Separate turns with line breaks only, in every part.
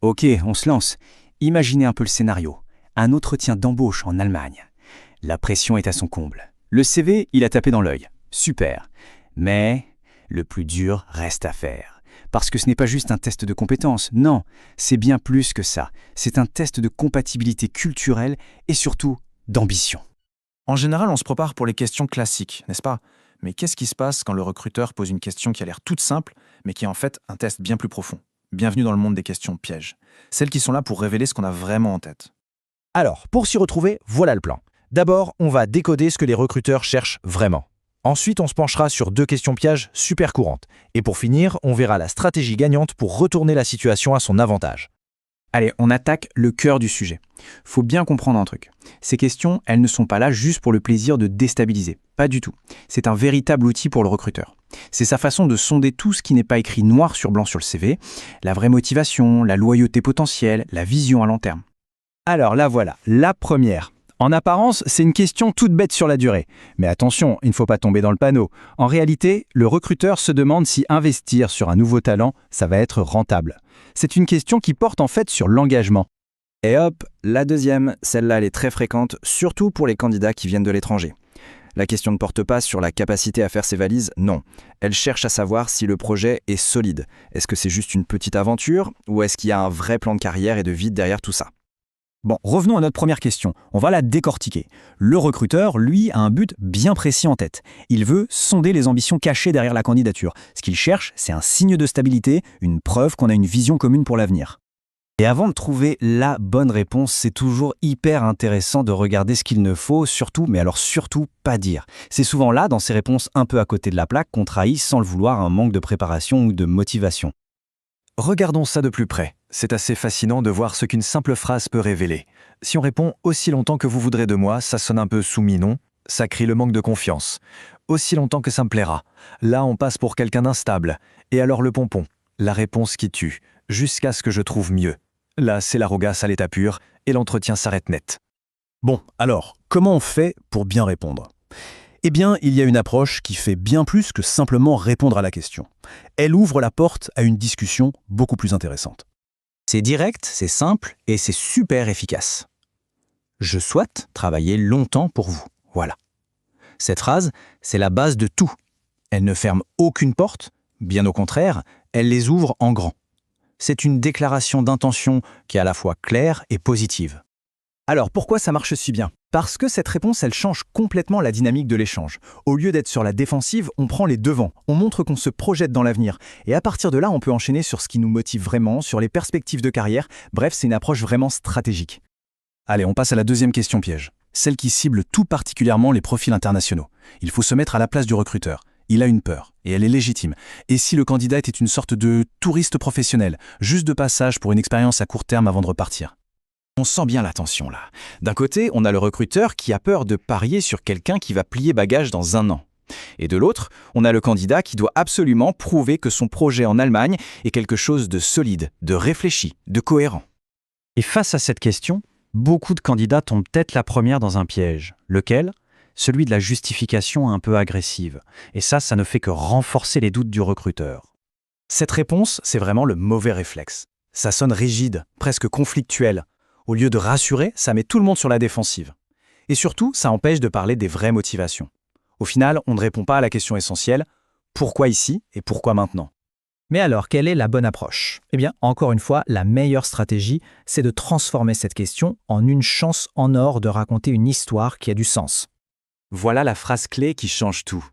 Ok, on se lance. Imaginez un peu le scénario. Un entretien d'embauche en Allemagne. La pression est à son comble. Le CV, il a tapé dans l'œil. Super. Mais le plus dur reste à faire. Parce que ce n'est pas juste un test de compétences, non, c'est bien plus que ça. C'est un test de compatibilité culturelle et surtout d'ambition.
En général, on se prépare pour les questions classiques, n'est-ce pas? Mais qu'est-ce qui se passe quand le recruteur pose une question qui a l'air toute simple, mais qui est en fait un test bien plus profond? Bienvenue dans le monde des questions pièges. Celles qui sont là pour révéler ce qu'on a vraiment en tête.
Alors, pour s'y retrouver, voilà le plan. D'abord, on va décoder ce que les recruteurs cherchent vraiment. Ensuite, on se penchera sur 2 questions pièges super courantes. Et pour finir, on verra la stratégie gagnante pour retourner la situation à son avantage.
Allez, on attaque le cœur du sujet. Faut bien comprendre un truc. Ces questions, elles ne sont pas là juste pour le plaisir de déstabiliser. Pas du tout. C'est un véritable outil pour le recruteur. C'est sa façon de sonder tout ce qui n'est pas écrit noir sur blanc sur le CV, la vraie motivation, la loyauté potentielle, la vision à long terme.
Alors là voilà, la première. En apparence, c'est une question toute bête sur la durée. Mais attention, il ne faut pas tomber dans le panneau. En réalité, le recruteur se demande si investir sur un nouveau talent, ça va être rentable. C'est une question qui porte en fait sur l'engagement.
Et hop, la deuxième, celle-là elle est très fréquente, surtout pour les candidats qui viennent de l'étranger. La question ne porte pas sur la capacité à faire ses valises, non. Elle cherche à savoir si le projet est solide. Est-ce que c'est juste une petite aventure ou est-ce qu'il y a un vrai plan de carrière et de vie derrière tout ça?
Bon, revenons à notre première question. On va la décortiquer. Le recruteur, lui, a un but bien précis en tête. Il veut sonder les ambitions cachées derrière la candidature. Ce qu'il cherche, c'est un signe de stabilité, une preuve qu'on a une vision commune pour l'avenir.
Et avant de trouver la bonne réponse, c'est toujours hyper intéressant de regarder ce qu'il ne faut surtout, mais alors surtout pas dire. C'est souvent là, dans ces réponses un peu à côté de la plaque, qu'on trahit sans le vouloir un manque de préparation ou de motivation.
Regardons ça de plus près. C'est assez fascinant de voir ce qu'une simple phrase peut révéler. Si on répond « aussi longtemps que vous voudrez de moi », ça sonne un peu soumis, non? Ça crie le manque de confiance. « Aussi longtemps que ça me plaira ». Là, on passe pour quelqu'un d'instable. Et alors le pompon, la réponse qui tue, jusqu'à ce que je trouve mieux. Là, c'est l'arrogance à l'état pur, et l'entretien s'arrête net.
Bon, alors, comment on fait pour bien répondre ? Eh bien, il y a une approche qui fait bien plus que simplement répondre à la question. Elle ouvre la porte à une discussion beaucoup plus intéressante.
C'est direct, c'est simple et c'est super efficace. Je souhaite travailler longtemps pour vous. Voilà. Cette phrase, c'est la base de tout. Elle ne ferme aucune porte, bien au contraire, elle les ouvre en grand. C'est une déclaration d'intention qui est à la fois claire et positive.
Alors, pourquoi ça marche si bien? Parce que cette réponse, elle change complètement la dynamique de l'échange. Au lieu d'être sur la défensive, on prend les devants, on montre qu'on se projette dans l'avenir. Et à partir de là, on peut enchaîner sur ce qui nous motive vraiment, sur les perspectives de carrière. Bref, c'est une approche vraiment stratégique.
Allez, on passe à la deuxième question piège, celle qui cible tout particulièrement les profils internationaux. Il faut se mettre à la place du recruteur. Il a une peur, et elle est légitime. Et si le candidat était une sorte de touriste professionnel, juste de passage pour une expérience à court terme avant de repartir?
On sent bien la tension là. D'un côté, on a le recruteur qui a peur de parier sur quelqu'un qui va plier bagage dans 1 an. Et de l'autre, on a le candidat qui doit absolument prouver que son projet en Allemagne est quelque chose de solide, de réfléchi, de cohérent.
Et face à cette question, beaucoup de candidats tombent tête la première dans un piège. Lequel? Celui de la justification un peu agressive. Et ça ne fait que renforcer les doutes du recruteur.
Cette réponse, c'est vraiment le mauvais réflexe. Ça sonne rigide, presque conflictuel. Au lieu de rassurer, ça met tout le monde sur la défensive. Et surtout, ça empêche de parler des vraies motivations. Au final, on ne répond pas à la question essentielle « Pourquoi ici et pourquoi maintenant ?»
Mais alors, quelle est la bonne approche? Eh bien, encore une fois, la meilleure stratégie, c'est de transformer cette question en une chance en or de raconter une histoire qui a du sens.
Voilà la phrase clé qui change tout.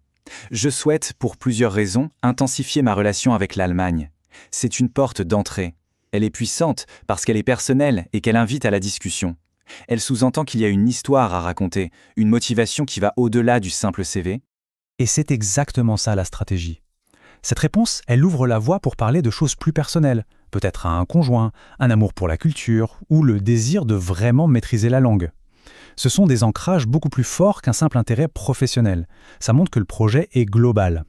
Je souhaite, pour plusieurs raisons, intensifier ma relation avec l'Allemagne. C'est une porte d'entrée. Elle est puissante parce qu'elle est personnelle et qu'elle invite à la discussion. Elle sous-entend qu'il y a une histoire à raconter, une motivation qui va au-delà du simple CV.
Et c'est exactement ça la stratégie. Cette réponse, elle ouvre la voie pour parler de choses plus personnelles, peut-être à un conjoint, un amour pour la culture ou le désir de vraiment maîtriser la langue. Ce sont des ancrages beaucoup plus forts qu'un simple intérêt professionnel. Ça montre que le projet est global.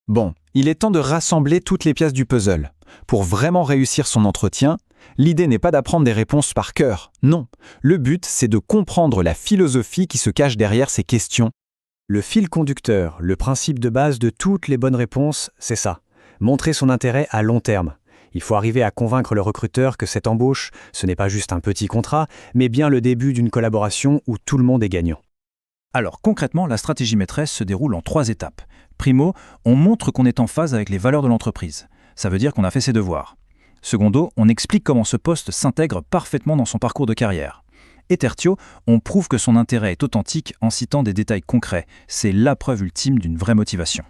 Bon, il est temps de rassembler toutes les pièces du puzzle. Pour vraiment réussir son entretien, l'idée n'est pas d'apprendre des réponses par cœur. Non, le but, c'est de comprendre la philosophie qui se cache derrière ces questions.
Le fil conducteur, le principe de base de toutes les bonnes réponses, c'est ça. Montrer son intérêt à long terme.
Il faut arriver à convaincre le recruteur que cette embauche, ce n'est pas juste un petit contrat, mais bien le début d'une collaboration où tout le monde est gagnant.
Alors concrètement, la stratégie maîtresse se déroule en 3 étapes. Primo, on montre qu'on est en phase avec les valeurs de l'entreprise. Ça veut dire qu'on a fait ses devoirs. Secondo, on explique comment ce poste s'intègre parfaitement dans son parcours de carrière. Et tertio, on prouve que son intérêt est authentique en citant des détails concrets. C'est la preuve ultime d'une vraie motivation.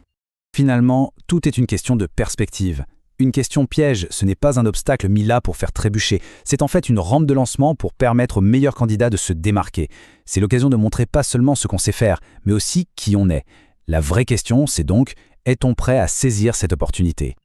Finalement, tout est une question de perspective. Une question piège, ce n'est pas un obstacle mis là pour faire trébucher. C'est en fait une rampe de lancement pour permettre aux meilleurs candidats de se démarquer. C'est l'occasion de montrer pas seulement ce qu'on sait faire, mais aussi qui on est. La vraie question, c'est donc, est-on prêt à saisir cette opportunité ?